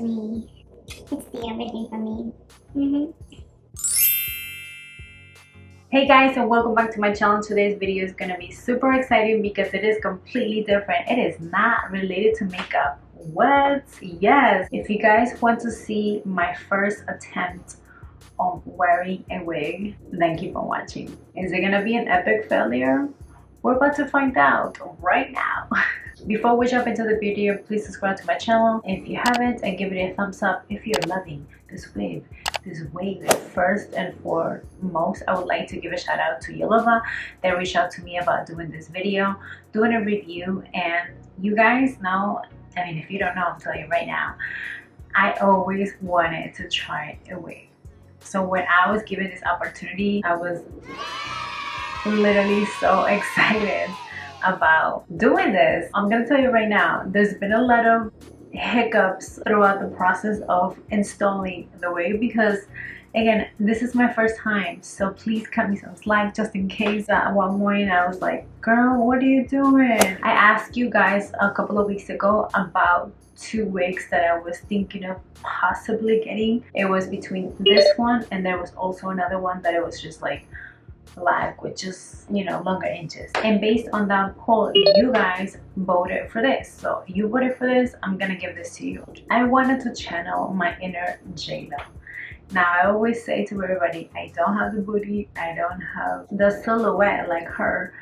for me. It's the everything for me. Hey guys, and welcome back to my channel. Today's video is gonna be super exciting because it is completely different. It is not related to makeup. What? Yes, if you guys want to see my first attempt on wearing a wig, then keep on watching. Is it gonna be an epic failure? We're about to find out right now. Before we jump into the video, please subscribe to my channel if you haven't, and give it a thumbs up if you're loving this wig. First and foremost, I would like to give a shout out to YOLOVA. They reached out to me about doing this video, doing a review, and you guys know, I mean, if you don't know, I'll tell you right now, I always wanted to try a wig. So when I was given this opportunity, I was literally so excited about doing this. I'm gonna tell you right now, there's been a lot of hiccups throughout the process of installing the wig because again, this is my first time, so please cut me some slack just in case. At one morning I was like, girl, what are you doing? I asked you guys a couple of weeks ago about two wigs that I was thinking of possibly getting. It was between this one and there was also another one that it was just like black with just, you know, longer inches, and based on that poll you guys voted for this. So you voted for this, I'm gonna give this to you. I wanted to channel my inner JLO. Now I always say to everybody, I don't have the booty, I don't have the silhouette like her,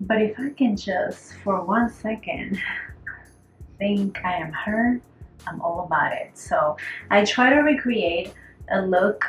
but if I can just for 1 second think I am her, I'm all about it. So I try to recreate a look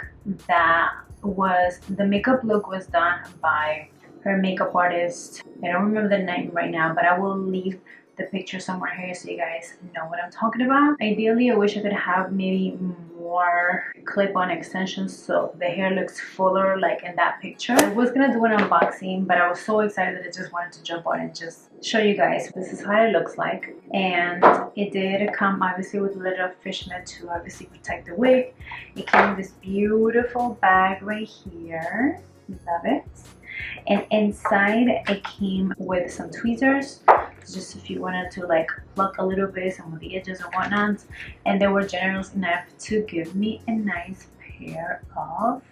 that was, the makeup look was done by her makeup artist. I don't remember the name right now, but I will leave the picture somewhere here so you guys know what I'm talking about. Ideally, I wish I could have maybe more clip-on extensions so the hair looks fuller like in that picture. I was gonna do an unboxing, but I was so excited that I just wanted to jump on and just show you guys. This is how it looks like, and it did come obviously with a little fishnet to obviously protect the wig. It came in this beautiful bag right here, love it. And inside it came with some tweezers, just if you wanted to like pluck a little bit some of the edges and whatnot, and they were generous enough to give me a nice pair of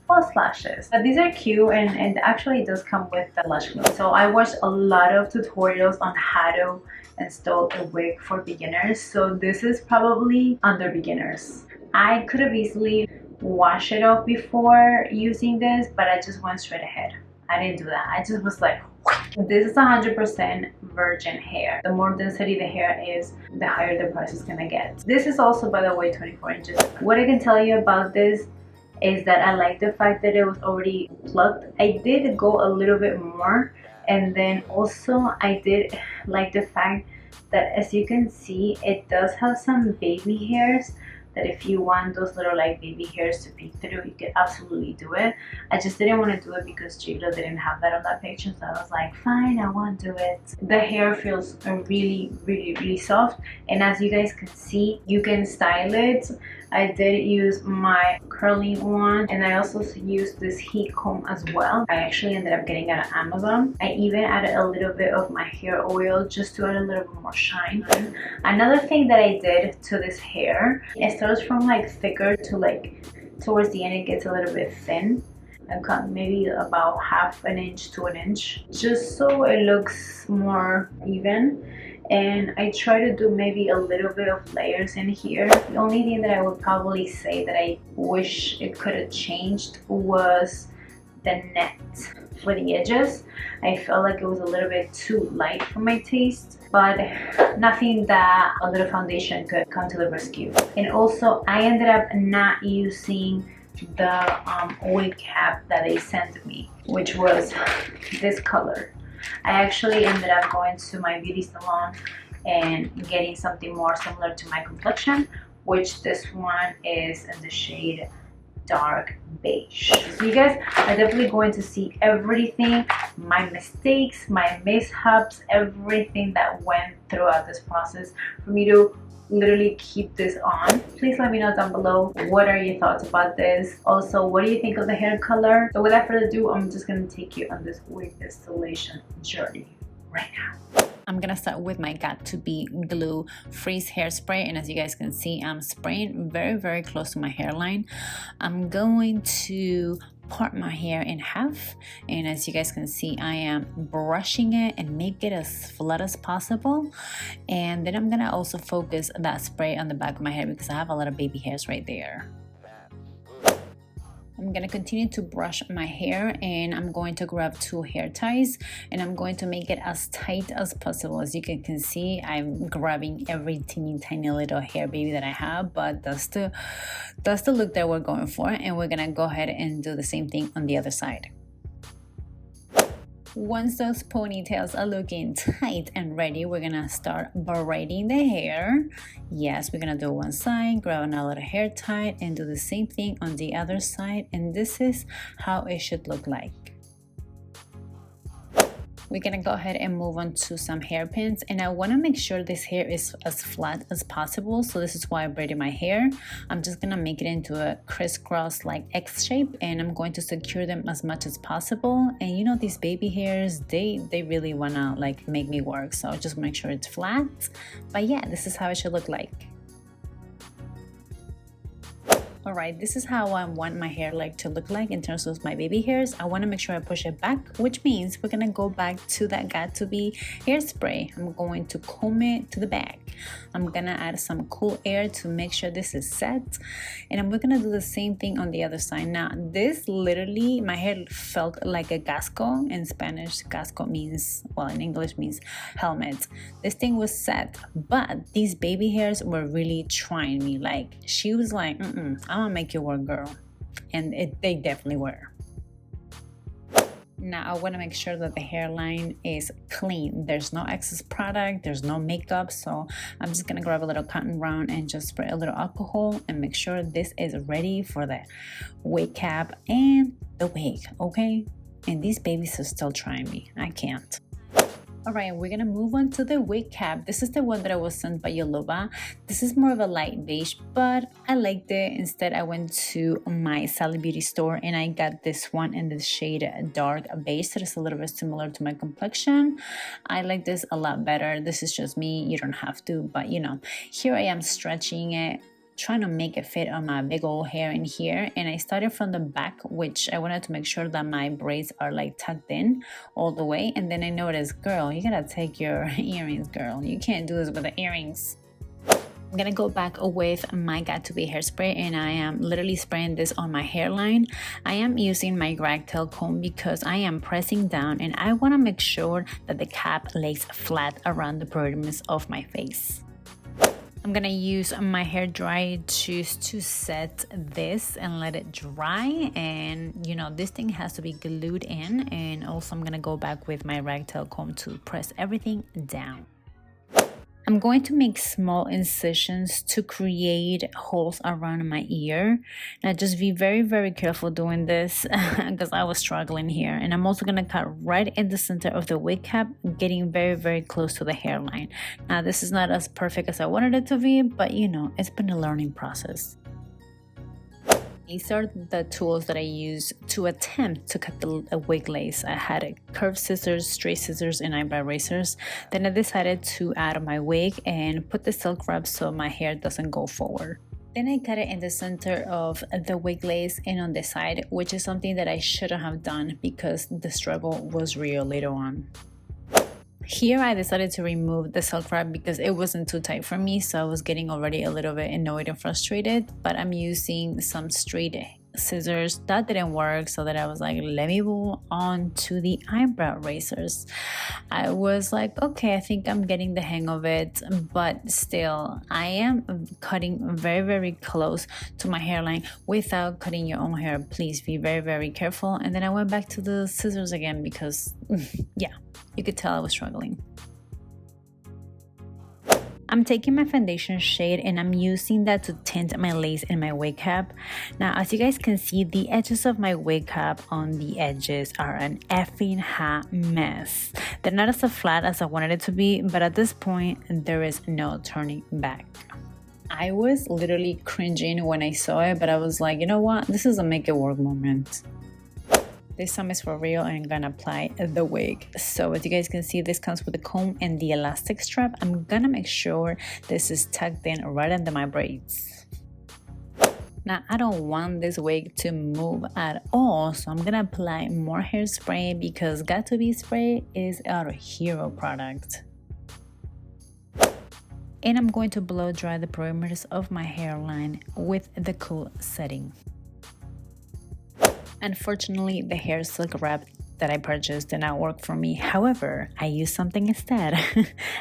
false lashes. But these are cute, and actually it does come with the lash glue. So I watched a lot of tutorials on how to install a wig for beginners, so this is probably under beginners. I could have easily washed it off before using this, but I just went straight ahead. I didn't do that. I just was like, this is 100% virgin hair. The more density the hair is, the higher the price is gonna get. This is also, by the way, 24 inches. What I can tell you about this is that I like the fact that it was already plucked. I did go a little bit more, and then also I did like the fact that, as you can see, it does have some baby hairs that if you want those little like baby hairs to peek through, you could absolutely do it. I just didn't want to do it because JLO didn't have that on that picture, so I was like, fine, I won't do it. The hair feels really soft, and as you guys can see, you can style it. I did use my curling one, and I also used this heat comb as well. I actually ended up getting it on Amazon. I even added a little bit of my hair oil just to add a little bit more shine. Another thing that I did to this hair, it starts from like thicker to like towards the end it gets a little bit thin. I cut maybe about ½ an inch to an inch just so it looks more even. And I try to do maybe a little bit of layers in here. The only thing that I would probably say that I wish it could have changed was the net for the edges. I felt like it was a little bit too light for my taste, but nothing that a little foundation could come to the rescue. And also I ended up not using the wig cap that they sent me, which was this color. I actually ended up going to my beauty salon and getting something more similar to my complexion, which this one is in the shade dark beige. So you guys are definitely going to see everything, my mistakes, my mishaps, everything that went throughout this process for me to literally keep this on. Please let me know down below, what are your thoughts about this? Also, what do you think of the hair color? So without further ado, I'm just going to take you on this wig installation journey right now. I'm gonna start with my Got2b Glue Freeze Hairspray, and as you guys can see, I'm spraying very close to my hairline. I'm going to part my hair in half, and as you guys can see, I am brushing it and make it as flat as possible. And then I'm gonna also focus that spray on the back of my head because I have a lot of baby hairs right there. I'm gonna continue to brush my hair, and I'm going to grab 2 hair ties, and I'm going to make it as tight as possible. As you can see, I'm grabbing every teeny tiny little hair baby that I have, but that's the look that we're going for, and we're gonna go ahead and do the same thing on the other side. Once those ponytails are looking tight and ready, we're gonna start braiding the hair. Yes, we're gonna do one side, grab another hair tie, and do the same thing on the other side, and this is how it should look like. We're gonna go ahead and move on to some hairpins, and I want to make sure this hair is as flat as possible, so this is why I braided my hair. I'm just gonna make it into a crisscross like X shape, and I'm going to secure them as much as possible. And you know, these baby hairs, they really wanna like make me work, so just make sure it's flat. But yeah, this is how it should look like. Alright, this is how I want my hair to look like in terms of my baby hairs. I want to make sure I push it back, which means we're gonna go back to that Got2b hairspray. I'm going to comb it to the back. I'm gonna add some cool air to make sure this is set, and we're gonna do the same thing on the other side. Now, this literally, my hair felt like a casco. In Spanish, casco means, well, in English means helmet. This thing was set, but these baby hairs were really trying me. Like, she was like, I'm gonna make you work, girl. And they definitely were. Now I want to make sure that the hairline is clean. There's no excess product, there's no makeup, so I'm just gonna grab a little cotton round and just spray a little alcohol and make sure this is ready for the wig cap and the wig, okay? And these babies are still trying me. I can't. Alright, we're gonna move on to the wig cap. This is the one that I was sent by YOLOVA. This is more of a light beige, but I liked it. Instead, I went to my Sally Beauty store and I got this one in the shade dark beige that is a little bit similar to my complexion. I like this a lot better. This is just me. You don't have to, but you know, here I am stretching it, trying to make it fit on my big old hair in here. And I started from the back, which I wanted to make sure that my braids are like tucked in all the way. And then I noticed, girl, you gotta take your earrings, girl. You can't do this with the earrings. I'm gonna go back with my Got2b hairspray, and I am literally spraying this on my hairline. I am using my ragtail comb because I am pressing down and I wanna make sure that the cap lays flat around the perimeter of my face. I'm gonna use my hair dryer just to set this and let it dry, and you know, this thing has to be glued in. And also I'm gonna go back with my ragtail comb to press everything down. I'm going to make small incisions to create holes around my ear. Now just be very careful doing this because I was struggling here. And I'm also going to cut right in the center of the wig cap, getting very close to the hairline. Now this is not as perfect as I wanted it to be, but you know, it's been a learning process. These are the tools that I use to attempt to cut the wig lace. I had curved scissors, straight scissors, and eyebrow razors. Then I decided to add my wig and put the silk wrap so my hair doesn't go forward. Then I cut it in the center of the wig lace and on the side, which is something that I shouldn't have done because the struggle was real later on. Here I decided to remove the silk wrap because it wasn't too tight for me, so I was getting already a little bit annoyed and frustrated. But I'm using some straight scissors. That didn't work, so that I was like, let me move on to the eyebrow razors. I was like, okay, I think I'm getting the hang of it, but still I am cutting very close to my hairline without cutting your own hair. Please be very careful. And then I went back to the scissors again because yeah, you could tell I was struggling. I'm taking my foundation shade and I'm using that to tint my lace and my wig cap. Now, as you guys can see, the edges of my wig cap on the edges are an effing hot mess. They're not as flat as I wanted it to be, but at this point, there is no turning back. I was literally cringing when I saw it, but I was like, you know what? This is a make it work moment. This time is for real, and I'm gonna apply the wig. So as you guys can see, this comes with the comb and the elastic strap. I'm gonna make sure this is tucked in right under my braids. Now I don't want this wig to move at all, so I'm gonna apply more hairspray because Got2b spray is our hero product. And I'm going to blow dry the perimeters of my hairline with the cool setting. Unfortunately, the hair silk wrap that I purchased did not work for me. However, I used something instead.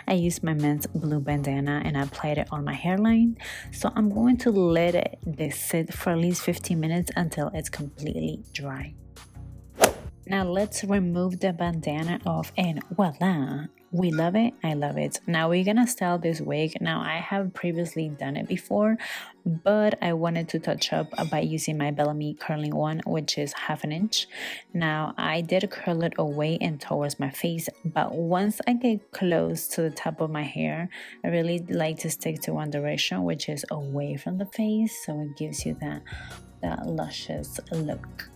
I used my men's blue bandana and I applied it on my hairline. So I'm going to let this sit for at least 15 minutes until it's completely dry. Now let's remove the bandana off, and voila! We love it. I love it. Now we're gonna style this wig. Now I have previously done it before, but I wanted to touch up by using my BELLAMI curling one, which is 1/2 inch. Now I did curl it away and towards my face, but once I get close to the top of my hair, I really like to stick to one direction, which is away from the face, so it gives you that luscious look.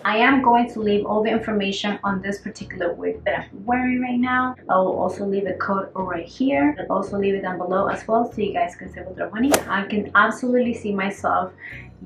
I am going to leave all the information on this particular wig that I'm wearing right now. I will also leave a code right here. I'll also leave it down below as well, so you guys can save a little money. I can absolutely see myself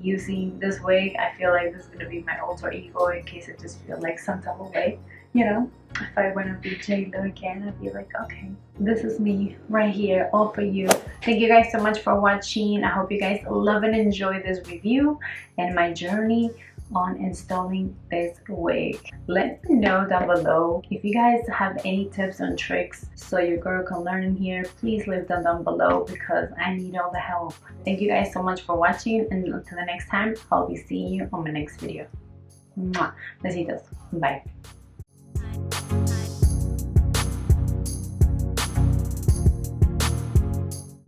using this wig. I feel like this is going to be my alter ego in case I just feel like some type of way. You know, if I want to be JLO again, I'd be like, okay, this is me right here, all for you. Thank you guys so much for watching. I hope you guys love and enjoy this review and my journey on installing this wig. Let me know down below if you guys have any tips and tricks so your girl can learn in here. Please leave them down below because I need all the help. Thank you guys so much for watching, and until the next time, I'll be seeing you on my next video. Mwah. Besitos. Bye.